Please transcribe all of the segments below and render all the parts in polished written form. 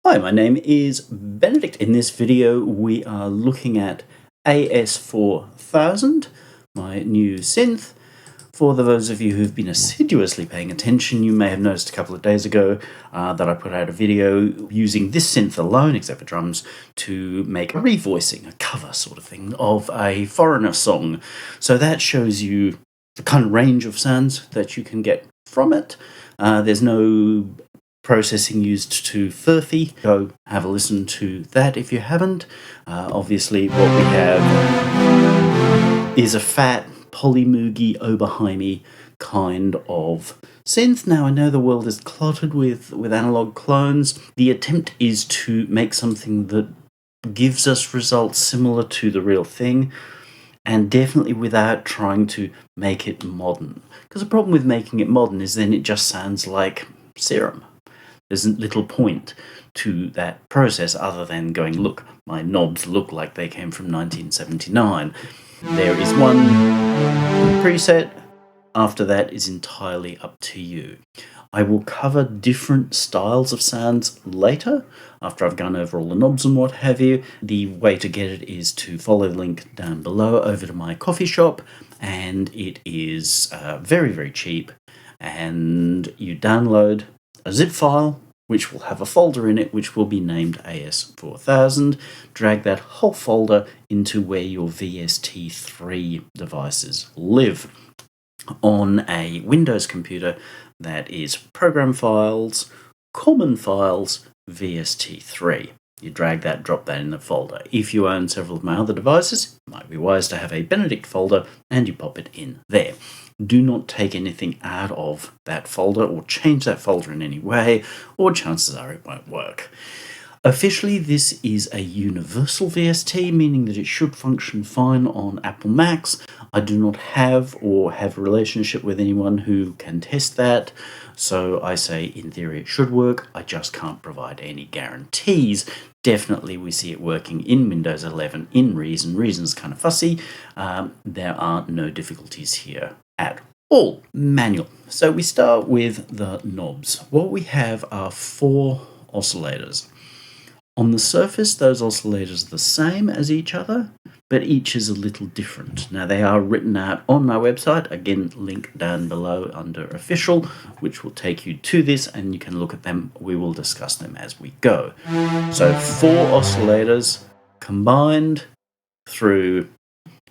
Hi, my name is Benedict. In this video we are looking at AS-4000, my new synth. For those of you who've been assiduously paying attention, you may have noticed a couple of days ago that I put out a video using this synth alone, except for drums, to make a revoicing, a cover sort of thing, of a foreigner song. So that shows you the kind of range of sounds that you can get from it. There's no processing used to Furphy. Go have a listen to that if you haven't. Obviously what we have is a fat polymoogie Oberheimy kind of synth. Now I know the world is cluttered with analog clones. The attempt is to make something that gives us results similar to the real thing, and definitely without trying to make it modern. Because the problem with making it modern is then it just sounds like Serum. There's little point to that process other than going, look, my knobs look like they came from 1979. There is one preset. After that is entirely up to you. I will cover different styles of sounds later, after I've gone over all the knobs and what have you. The way to get it is to follow the link down below over to my coffee shop, and it is very, very cheap. And you download a zip file, which will have a folder in it, which will be named AS-4000. Drag that whole folder into where your VST3 devices live. On a Windows computer, that is Program Files, Common Files, VST3. You drag that, drop that in the folder. If you own several of my other devices, it might be wise to have a Benedict folder, and you pop it in there. Do not take anything out of that folder or change that folder in any way, or chances are it won't work. Officially, this is a Universal VST, meaning that it should function fine on Apple Macs. I do not have or have a relationship with anyone who can test that, so I say in theory it should work. I just can't provide any guarantees. Definitely we see it working in Windows 11 in Reason. Reason's kind of fussy. There are no difficulties here at all. Manual. So we start with the knobs. What we have are 4 oscillators. On the surface, those oscillators are the same as each other, but each is a little different. Now, they are written out on my website, again, link down below under official, which will take you to this, and you can look at them. We will discuss them as we go. So 4 oscillators combined through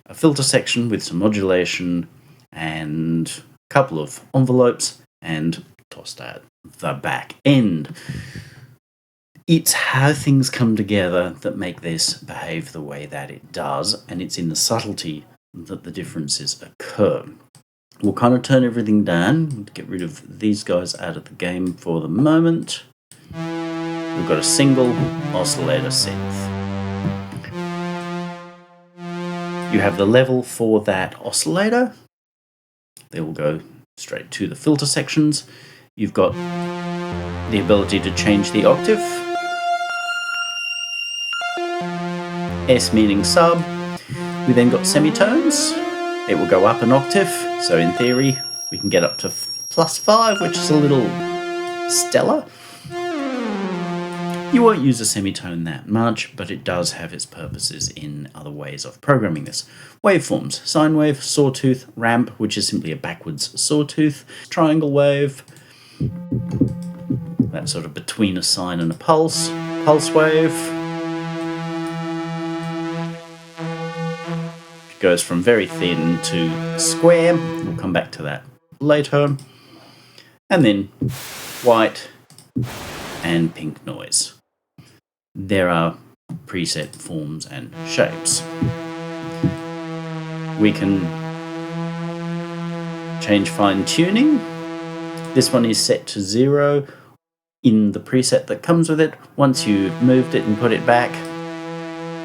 a filter section with some modulation and a couple of envelopes and tossed out the back end. It's how things come together that make this behave the way that it does, and it's in the subtlety that the differences occur. We'll kind of turn everything down, get rid of these guys out of the game for the moment. We've got a single oscillator synth. You have the level for that oscillator. They will go straight to the filter sections. You've got the ability to change the octave. S meaning sub. We then got semitones. It will go up an octave, so in theory we can get up to +5, which is a little stellar. You won't use a semitone that much, but it does have its purposes in other ways of programming this. Waveforms: sine wave, sawtooth, ramp, which is simply a backwards sawtooth, triangle wave, that's sort of between a sine and a pulse, pulse wave, goes from very thin to square. We'll come back to that later. And then white and pink noise. There are preset forms and shapes. We can change fine tuning. This one is set to 0 in the preset that comes with it. Once you've moved it and put it back,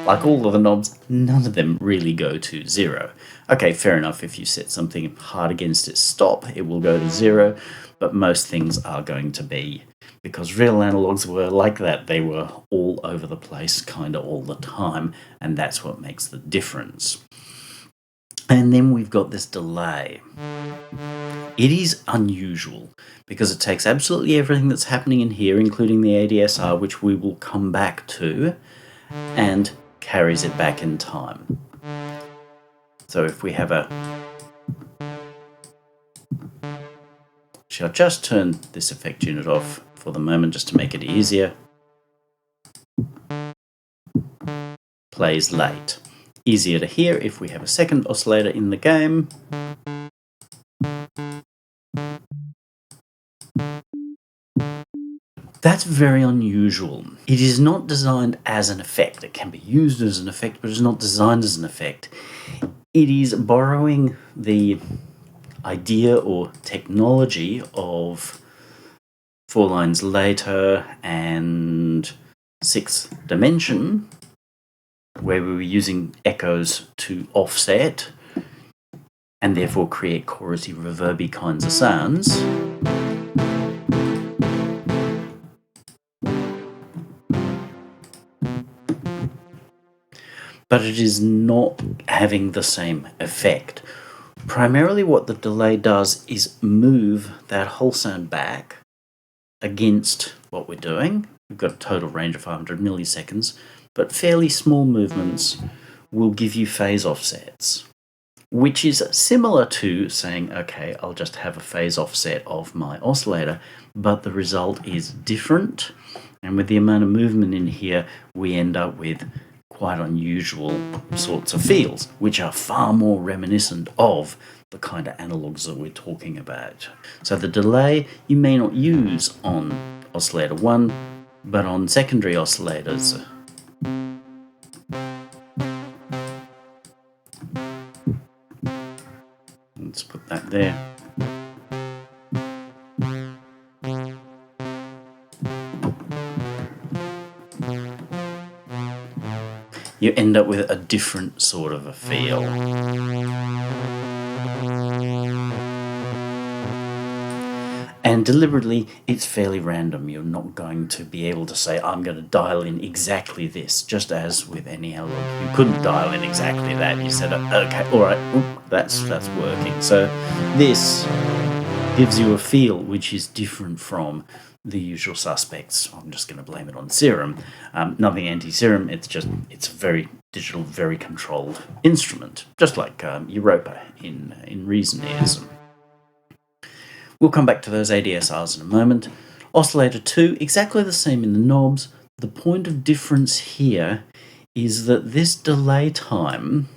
like all of the knobs, none of them really go to 0. Okay, fair enough, if you set something hard against its stop, it will go to 0, but most things are going to be, because real analogs were like that. They were all over the place, kind of all the time, and that's what makes the difference. And then we've got this delay. It is unusual because it takes absolutely everything that's happening in here, including the ADSR, which we will come back to, and carries it back in time. So if we have shall just turn this effect unit off for the moment just to make it easier. Plays late. Easier to hear if we have a second oscillator in the game. That's very unusual. It is not designed as an effect. It can be used as an effect, but it's not designed as an effect. It is borrowing the idea or technology of 4 Lines Later and Sixth Dimension, where we were using echoes to offset and therefore create chorusy, reverby kinds of sounds. But it is not having the same effect. Primarily what the delay does is move that whole sound back against what we're doing. We've got a total range of 500 milliseconds, but fairly small movements will give you phase offsets, which is similar to saying, okay, I'll just have a phase offset of my oscillator, but the result is different. And with the amount of movement in here, we end up with quite unusual sorts of feels, which are far more reminiscent of the kind of analogs that we're talking about. So the delay you may not use on oscillator 1, but on secondary oscillators. Let's put that there. You end up with a different sort of a feel. And deliberately, it's fairly random. You're not going to be able to say, I'm going to dial in exactly this, just as with any analog. You couldn't dial in exactly that. You said, okay, all right, that's working. So this gives you a feel which is different from the usual suspects. I'm just going to blame it on Serum. Nothing anti-Serum, it's a very digital, very controlled instrument, just like Europa in Reason is. We'll come back to those ADSRs in a moment. Oscillator 2, exactly the same in the knobs. The point of difference here is that this delay time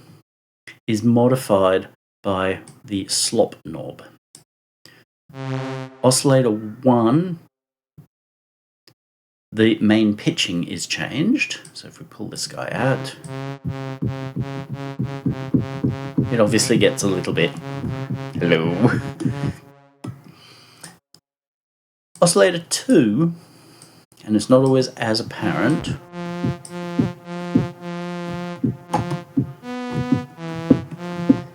is modified by the slop knob. Oscillator 1, the main pitching is changed. So if we pull this guy out, it obviously gets a little bit low. Oscillator 2, and it's not always as apparent,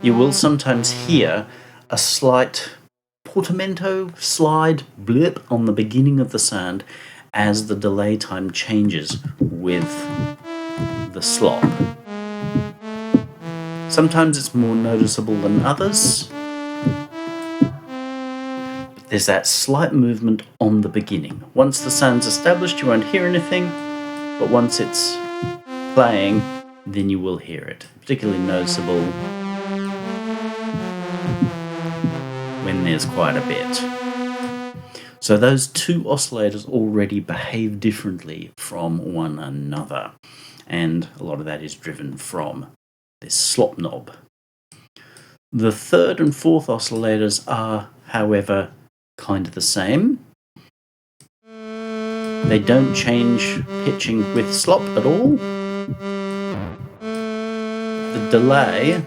you will sometimes hear a slight portamento slide blip on the beginning of the sound as the delay time changes with the slop. Sometimes it's more noticeable than others. There's that slight movement on the beginning. Once the sound's established, you won't hear anything, but once it's playing, then you will hear it. Particularly noticeable when there's quite a bit. So those two oscillators already behave differently from one another, and a lot of that is driven from this slop knob. The third and fourth oscillators are, however, kind of the same. They don't change pitching with slop at all. The delay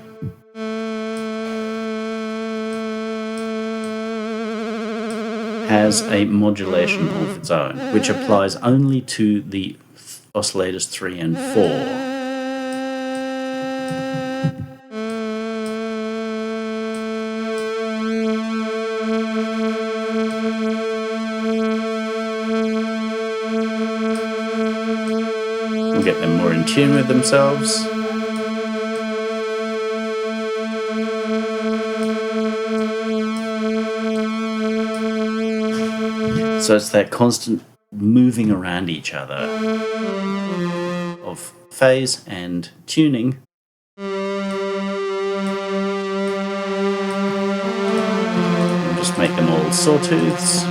has a modulation of its own, which applies only to the oscillators 3 and 4. Get them more in tune with themselves. So it's that constant moving around each other of phase and tuning. And just make them all sawtooths.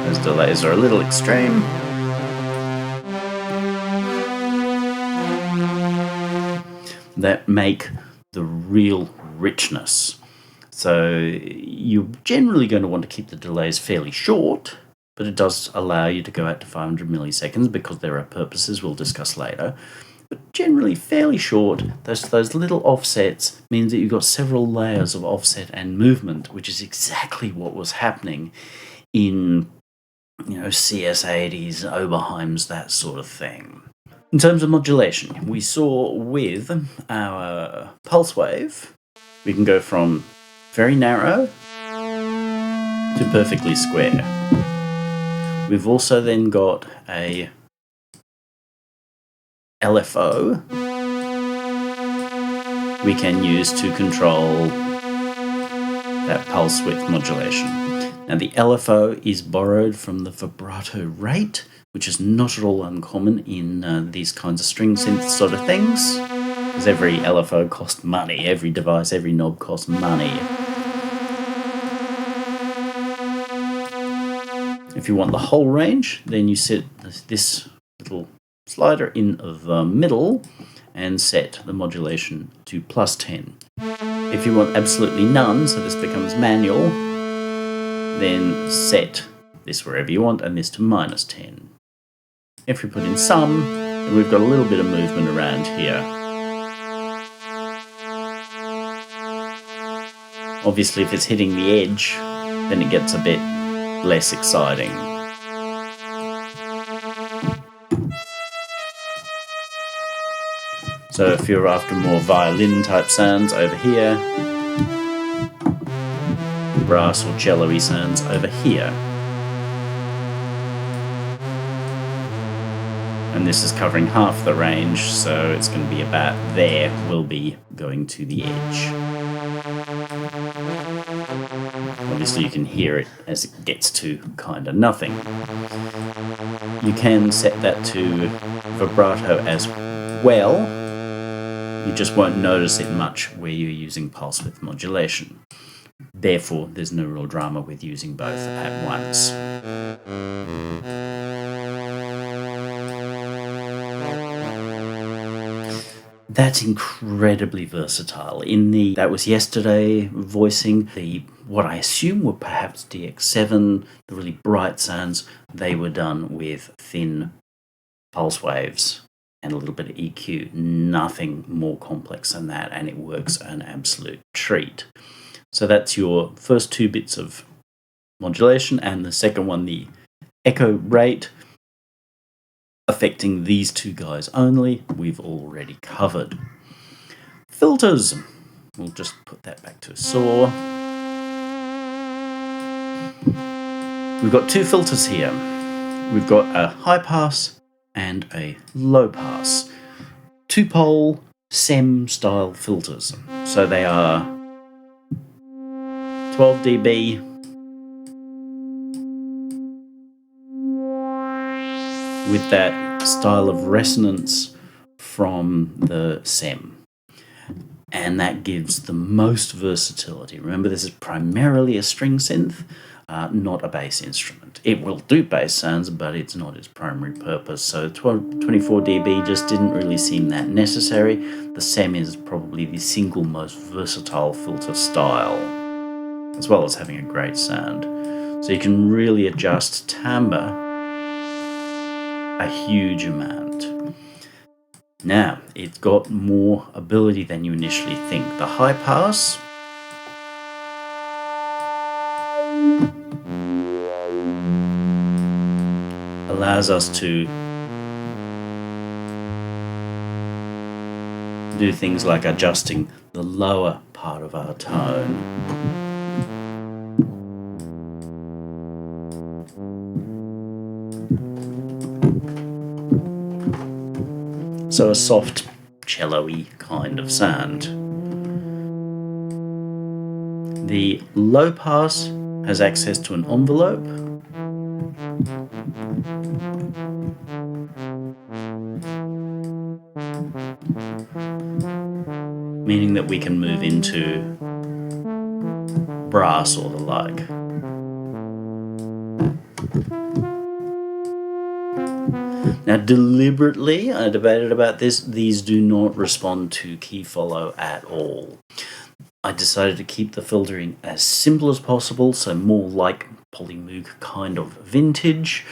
Those delays are a little extreme. That make the real richness. So you're generally going to want to keep the delays fairly short, but it does allow you to go out to 500 milliseconds because there are purposes we'll discuss later. But generally fairly short. Those little offsets means that you've got several layers of offset and movement, which is exactly what was happening in CS80s, Oberheims, that sort of thing. In terms of modulation, we saw with our pulse wave, we can go from very narrow to perfectly square. We've also then got a LFO we can use to control that pulse width modulation. Now the LFO is borrowed from the vibrato rate, which is not at all uncommon in these kinds of string synth sort of things, because every LFO costs money, every device, every knob costs money. If you want the whole range, then you set this little slider in the middle and set the modulation to +10. If you want absolutely none, so this becomes manual, then set this wherever you want and this to -10. If we put in some, then we've got a little bit of movement around here. Obviously, if it's hitting the edge, then it gets a bit less exciting. So if you're after more violin type sounds over here, brass or cello-y sounds over here. And this is covering half the range, so it's going to be about there. We'll be going to the edge. Obviously you can hear it as it gets to kind of nothing. You can set that to vibrato as well. You just won't notice it much where you're using pulse width modulation. Therefore, there's no real drama with using both at once. That's incredibly versatile. That was yesterday voicing, what I assume were perhaps DX7, the really bright sounds, they were done with thin pulse waves and a little bit of EQ. Nothing more complex than that, and it works an absolute treat. So that's your first two bits of modulation, and the second one, the echo rate, affecting these two guys only, we've already covered. Filters. We'll just put that back to a saw. We've got two filters here. We've got a high pass and a low pass. Two-pole SEM style filters. So they are 12 dB with that style of resonance from the SEM. And that gives the most versatility. Remember, this is primarily a string synth, not a bass instrument. It will do bass sounds, but it's not its primary purpose. So 24 dB just didn't really seem that necessary. The SEM is probably the single most versatile filter style, as well as having a great sound. So you can really adjust timbre a huge amount. Now, it's got more ability than you initially think. The high pass allows us to do things like adjusting the lower part of our tone. So a soft, cello-y kind of sound. The low pass has access to an envelope. Meaning that we can move into brass or the like. Now, deliberately, I debated about this, these do not respond to key follow at all. I decided to keep the filtering as simple as possible, so more like Polymoog kind of vintage.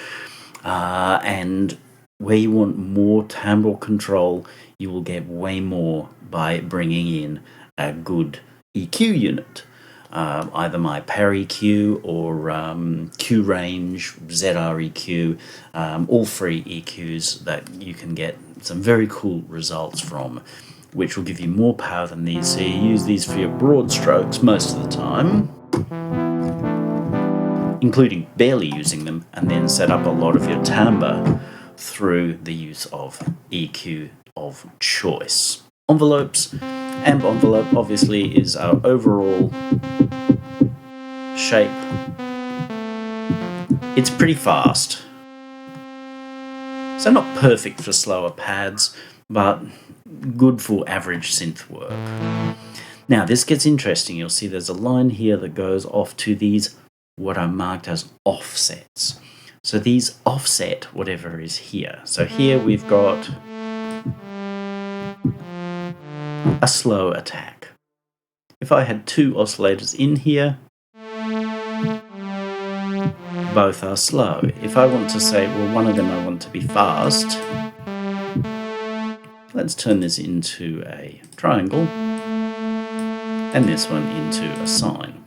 And where you want more timbral control, you will get way more by bringing in a good EQ unit. Either my Par EQ or Q Range, ZR EQ, all free EQs that you can get some very cool results from, which will give you more power than these. So you use these for your broad strokes most of the time, including barely using them, and then set up a lot of your timbre through the use of EQ of choice. Envelopes. Amp envelope obviously is our overall shape. It's pretty fast. So not perfect for slower pads, but good for average synth work. Now this gets interesting. You'll see there's a line here that goes off to these, what are marked as offsets. So these offset whatever is here. So here we've got a slow attack. If I had two oscillators in here, both are slow. If I want to say, well, one of them I want to be fast, let's turn this into a triangle and this one into a sine.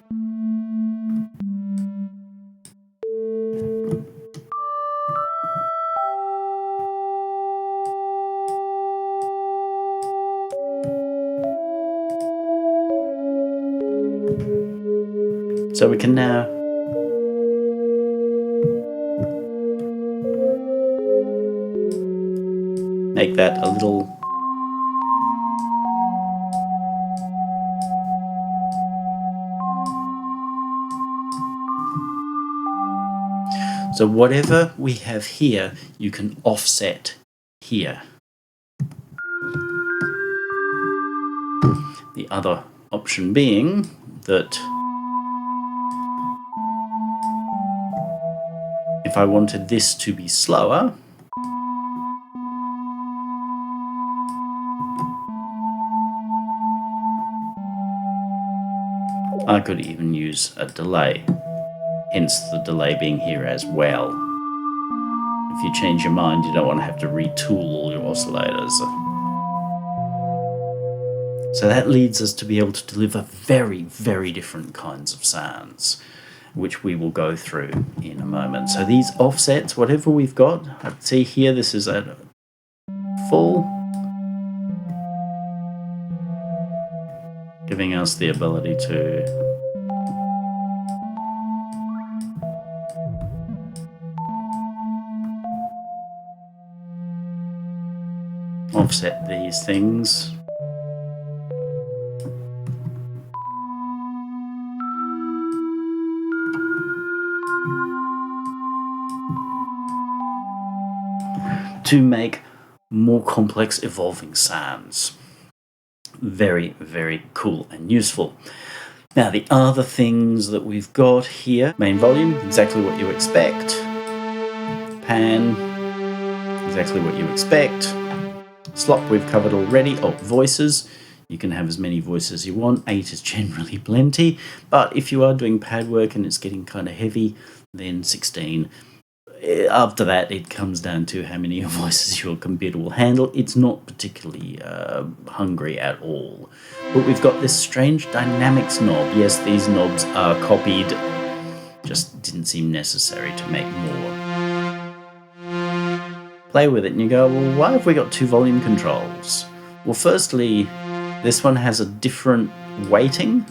So we can now make that a little so whatever we have here, you can offset here. The other option being that if I wanted this to be slower, I could even use a delay, hence the delay being here as well. If you change your mind, you don't want to have to retool all your oscillators. So that leads us to be able to deliver very, very different kinds of sounds, which we will go through in a moment. So these offsets, whatever we've got, I see here this is at full, giving us the ability to offset these things. To make more complex evolving sounds. Very, very cool and useful. Now the other things that we've got here, main volume, exactly what you expect. Pan, exactly what you expect. Slop we've covered already. Oh, voices. You can have as many voices as you want. 8 is generally plenty, but if you are doing pad work and it's getting kind of heavy, then 16. After that, it comes down to how many voices your computer will handle. It's not particularly hungry at all. But we've got this strange dynamics knob. Yes, these knobs are copied. Just didn't seem necessary to make more. Play with it and you go, well, why have we got 2 volume controls? Well, firstly, this one has a different weighting.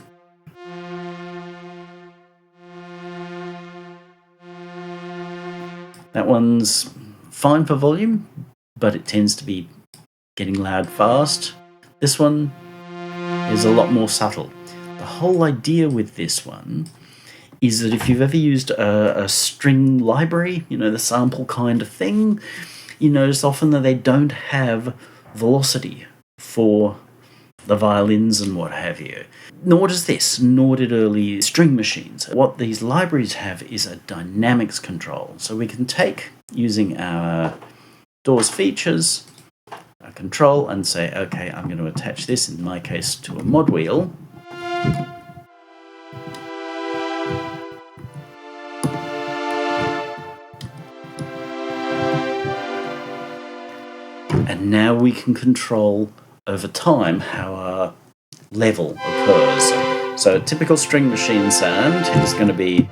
That one's fine for volume, but it tends to be getting loud fast. This one is a lot more subtle. The whole idea with this one is that if you've ever used a string library, the sample kind of thing, you notice often that they don't have velocity for the violins and what have you. Nor does this, nor did early string machines. What these libraries have is a dynamics control. So we can take, using our DAW's features, a control, and say, okay, I'm going to attach this, in my case, to a mod wheel. And now we can control over time how our level occurs. So a typical string machine sound is going to be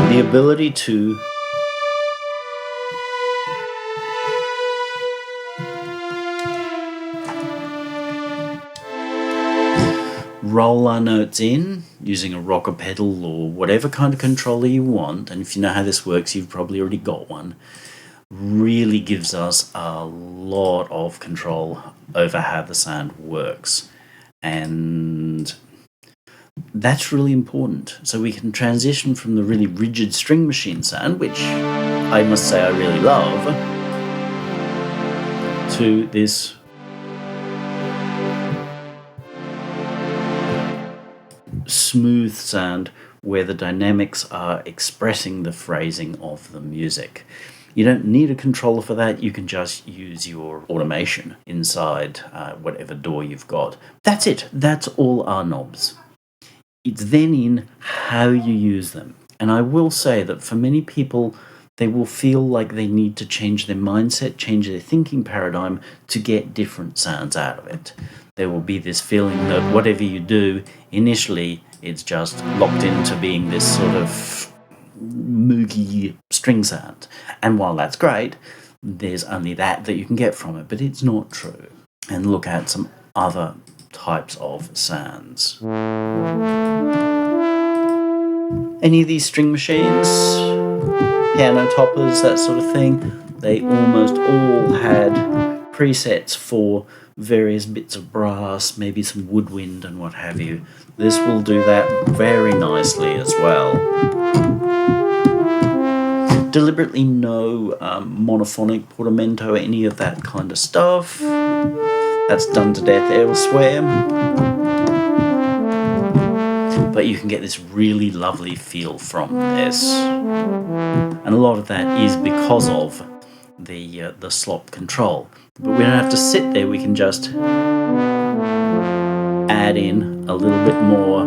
the ability to roll our notes in using a rocker pedal or whatever kind of controller you want, and if you know how this works, you've probably already got one, really gives us a lot of control over how the sound works. And that's really important. So we can transition from the really rigid string machine sound, which I must say I really love, to this smooth sound where the dynamics are expressing the phrasing of the music. You don't need a controller for that. You can just use your automation inside whatever DAW you've got. That's it. That's all our knobs. It's then in how you use them. And I will say that for many people, they will feel like they need to change their mindset, change their thinking paradigm to get different sounds out of it. There will be this feeling that whatever you do, initially, it's just locked into being this sort of moogie string sound. And while that's great, there's only that you can get from it, but it's not true. And look at some other types of sounds. Any of these string machines, piano toppers, that sort of thing, they almost all had presets for various bits of brass, maybe some woodwind and what have you. This will do that very nicely as well. Deliberately no monophonic portamento, any of that kind of stuff. That's done to death elsewhere. But you can get this really lovely feel from this. And a lot of that is because of the slop control. But we don't have to sit there, we can just add in a little bit more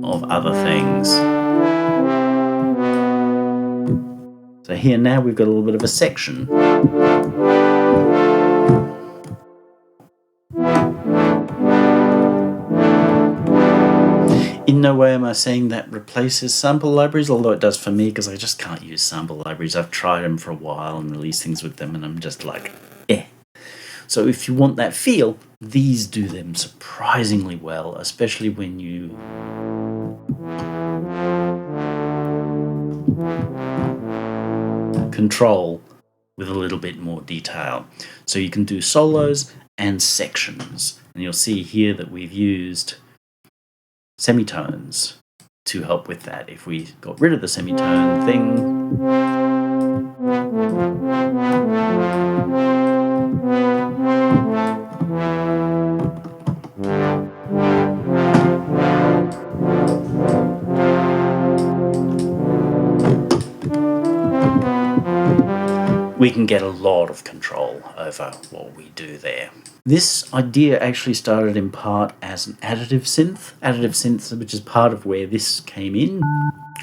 of other things. So here now we've got a little bit of a section. In no way am I saying that replaces sample libraries, although it does for me, because I just can't use sample libraries. I've tried them for a while and released things with them, and I'm just like, eh. So if you want that feel, these do them surprisingly well, especially when you control with a little bit more detail. So you can do solos and sections, and you'll see here that we've used semitones to help with that. If we got rid of the semitone thing, we can get a lot of control over what we do there. This idea actually started in part as an additive synth, which is part of where this came in,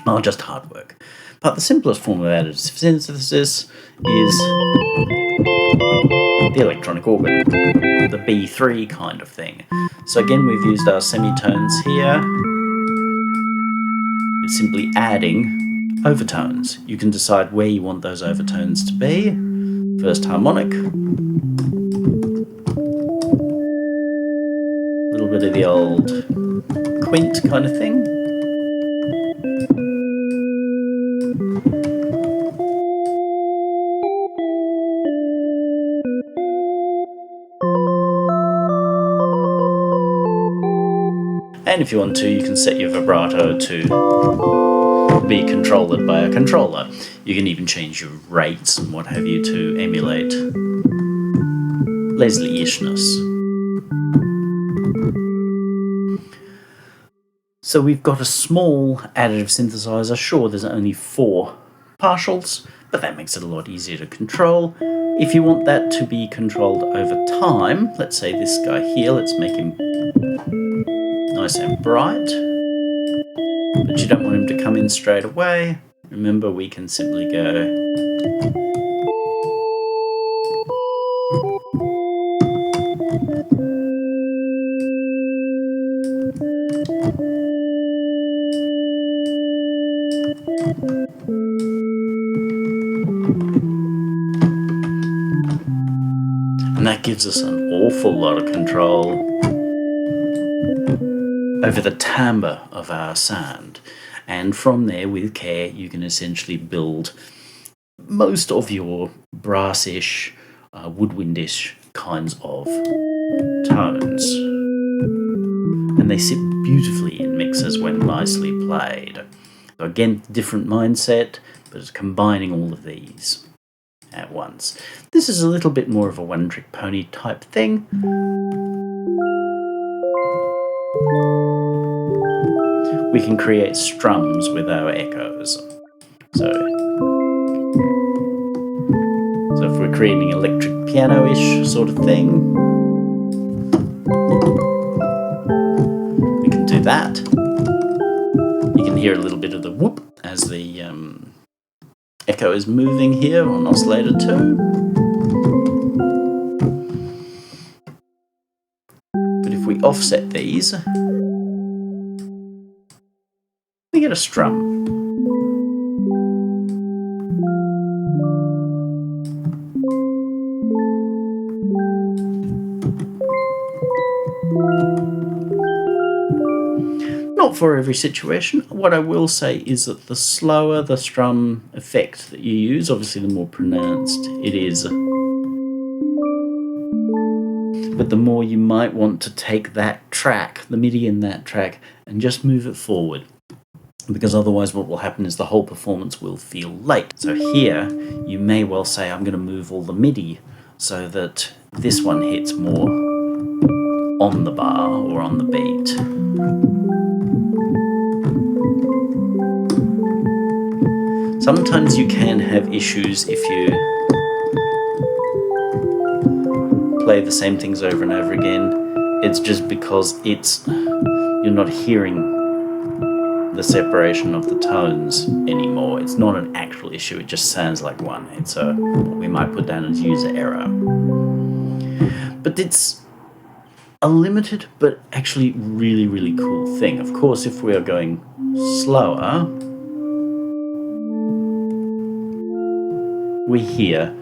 or just hard work. But the simplest form of additive synthesis is the electronic organ, the B3 kind of thing. So again, we've used our semitones here. It's simply adding overtones. You can decide where you want those overtones to be. First harmonic. A little bit of the old quint kind of thing. And if you want to, you can set your vibrato to be controlled by a controller. You can even change your rates and what have you to emulate Leslie-ishness. So we've got a small additive synthesizer. Sure, there's only 4 partials, but that makes it a lot easier to control. If you want that to be controlled over time, let's say this guy here, let's make him nice and bright, but you don't want him to come in straight away. Remember, we can simply go and that gives us an awful lot of control over the timbre of our sound. And from there, with care, you can essentially build most of your brassish, woodwindish kinds of tones. And they sit beautifully in mixers when nicely played. So again, different mindset, but it's combining all of these at once. This is a little bit more of a one-trick pony type thing. We can create strums with our echoes. So if we're creating electric piano-ish sort of thing, we can do that. You can hear a little bit of the whoop as the echo is moving here on oscillator 2. But if we offset these, we get a strum. Not for every situation. What I will say is that the slower the strum effect that you use, obviously the more pronounced it is. But the more you might want to take that track, the MIDI in that track, and just move it forward. Because otherwise what will happen is the whole performance will feel late. So here, you may well say, I'm going to move all the MIDI so that this one hits more on the bar or on the beat. Sometimes you can have issues if you play the same things over and over again. It's just because you're not hearing the separation of the tones anymore. It's not an actual issue, it just sounds like one. It's what we might put down as user error. But it's a limited but actually really, really cool thing. Of course, if we are going slower, we hear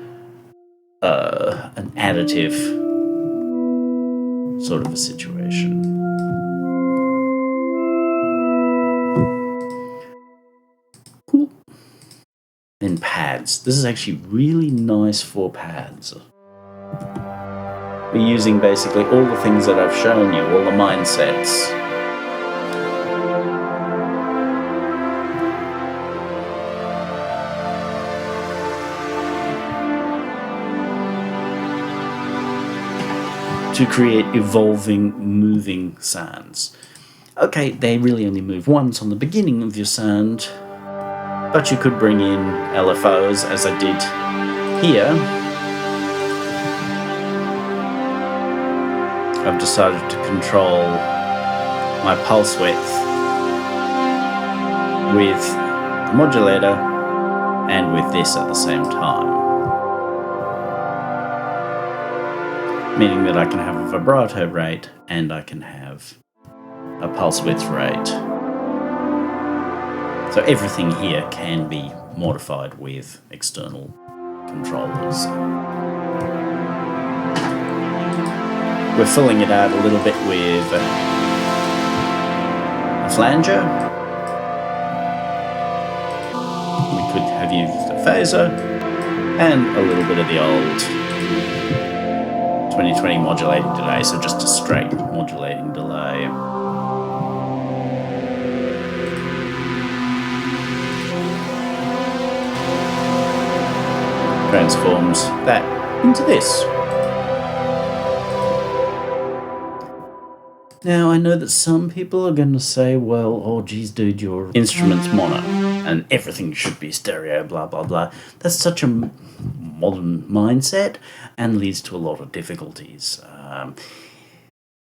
an additive sort of a situation. Cool. Then pads. This is actually really nice for pads. We're using basically all the things that I've shown you, all the mindsets. To create evolving, moving sounds. Okay, they really only move once on the beginning of your sound, but you could bring in LFOs, as I did here. I've decided to control my pulse width with the modulator and with this at the same time. Meaning that I can have a vibrato rate and I can have a pulse width rate. So everything here can be modified with external controllers. We're filling it out a little bit with a flanger. We could have used a phaser and a little bit of the old 2020 modulating delay, so just a straight modulating delay. transforms that into this. Now, I know that some people are going to say, well, oh geez, dude, your instrument's mono and everything should be stereo, blah, blah, blah. That's such a modern mindset and leads to a lot of difficulties.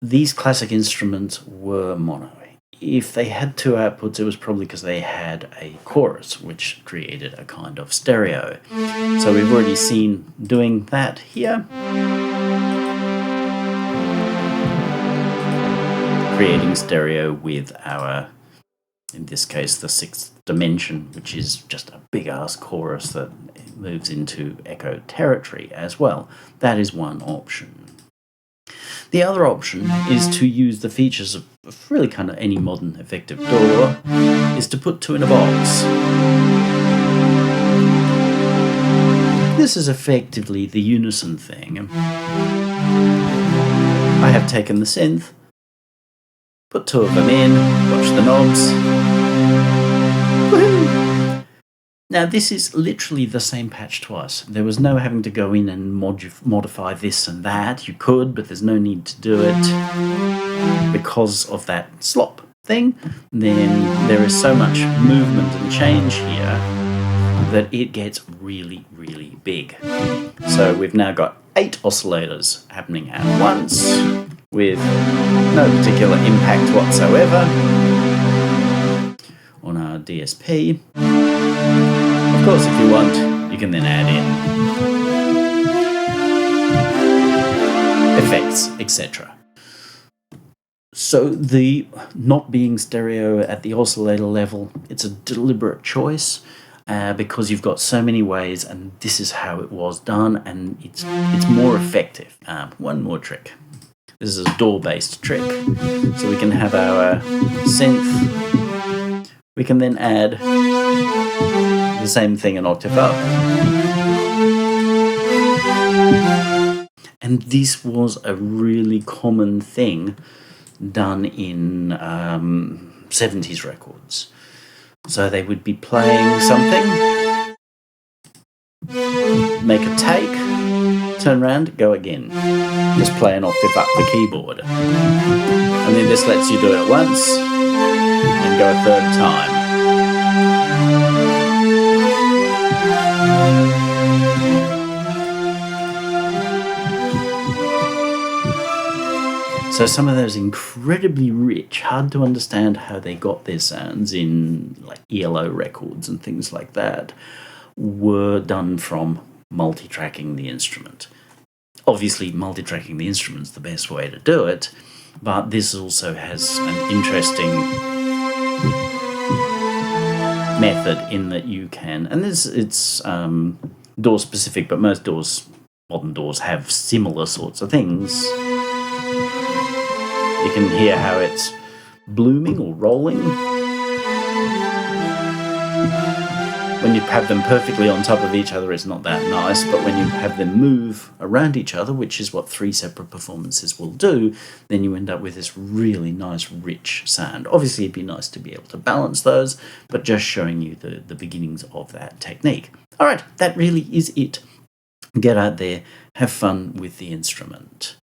These classic instruments were mono. If they had two outputs, it was probably because they had a chorus, which created a kind of stereo. So we've already seen doing that here. Creating stereo with our, in this case, the sixth dimension, which is just a big-ass chorus that moves into echo territory as well. That is one option. The other option is to use the features of really kind of any modern effective DAW, is to put two in a box. This is effectively the unison thing. I have taken the synth, put two of them in, watch the knobs. Woohoo! Now this is literally the same patch twice. There was no having to go in and modify this and that. You could, but there's no need to do it because of that slop thing. Then there is so much movement and change here that it gets really, really big. So we've now got 8 oscillators happening at once with no particular impact whatsoever on our DSP. Of course, if you want, you can then add in effects, etc. So the not being stereo at the oscillator level, it's a deliberate choice because you've got so many ways, and this is how it was done, and it's more effective. One more trick. This is a DAW-based trick. So we can have our synth. We can then add the same thing an octave up. And this was a really common thing done in 70s records. So they would be playing something, make a take, turn around, go again. Just play an octave up the keyboard. And then this lets you do it once and go a third time. So some of those incredibly rich, hard to understand how they got their sounds in like ELO records and things like that were done from multi-tracking the instrument. Obviously, multi-tracking the instrument is the best way to do it, but this also has an interesting method in that you can, and it's DAW specific, but most DAWs, modern DAWs, have similar sorts of things. You can hear how it's blooming or rolling. When you have them perfectly on top of each other, it's not that nice, but when you have them move around each other, which is what 3 separate performances will do, then you end up with this really nice, rich sound. Obviously, it'd be nice to be able to balance those, but just showing you the beginnings of that technique. All right, that really is it. Get out there, have fun with the instrument.